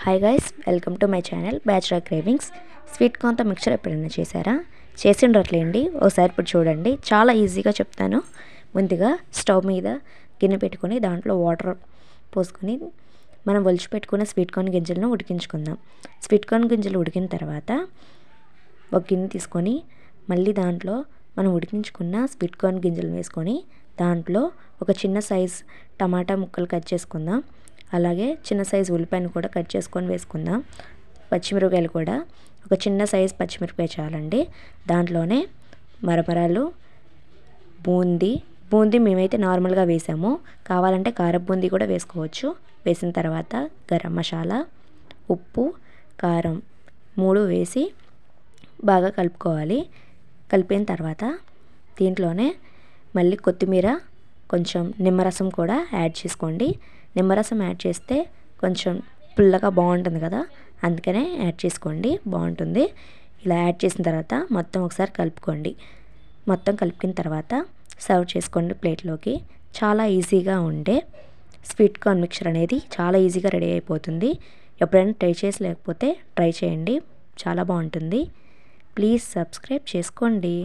Hi guys, welcome to my channel bachelor cravings. Sweet కార్న్తో mixture ఎప్పుడైనా చేశారా? చేసి ఉండట్లేండి. ఒకసారి ఇప్పుడు చూడండి, చాలా ఈజీగా చెప్తాను. ముందుగా స్టవ్ మీద గిన్నె పెట్టుకొని దాంట్లో వాటర్ పోసుకొని మనం ఒలిచిపెట్టుకున్న స్వీట్ కార్న్ గింజలను ఉడికించుకుందాం. స్వీట్ కార్న్ గింజలు ఉడికిన తర్వాత ఒక గిన్నె తీసుకొని మళ్ళీ దాంట్లో మనం ఉడికించుకున్న స్వీట్ కార్న్ గింజలు వేసుకొని దాంట్లో ఒక చిన్న సైజ్ టమాటా ముక్కలు కట్ చేసుకుందాం. అలాగే చిన్న సైజు ఉల్లిపాయను కూడా కట్ చేసుకొని వేసుకుందాం. పచ్చిమిరపకాయలు కూడా ఒక చిన్న సైజు పచ్చిమిరపకాయ చాలండి. దాంట్లోనే మరమరాలు, బూందీ మేమైతే నార్మల్గా వేసాము. కావాలంటే కారం బూందీ కూడా వేసుకోవచ్చు. వేసిన తర్వాత గరం మసాలా, ఉప్పు, కారం 3 వేసి బాగా కలుపుకోవాలి. కలిపిన తర్వాత దీంట్లోనే మళ్ళీ కొత్తిమీర, కొంచెం నిమ్మరసం కూడా యాడ్ చేసుకోండి. నిమ్మరసం యాడ్ చేస్తే కొంచెం పుల్లగా బాగుంటుంది కదా, అందుకనే యాడ్ చేసుకోండి, బాగుంటుంది. ఇలా యాడ్ చేసిన తర్వాత మొత్తం ఒకసారి కలుపుకోండి. మొత్తం కలిపిన తర్వాత సర్వ్ చేసుకోండి ప్లేట్లోకి. చాలా ఈజీగా ఉండే స్వీట్ కార్న్ మిక్చర్ అనేది చాలా ఈజీగా రెడీ అయిపోతుంది. ఎప్పుడైనా ట్రై చేసి లేకపోతే ట్రై చేయండి, చాలా బాగుంటుంది. ప్లీజ్ సబ్స్క్రైబ్ చేసుకోండి.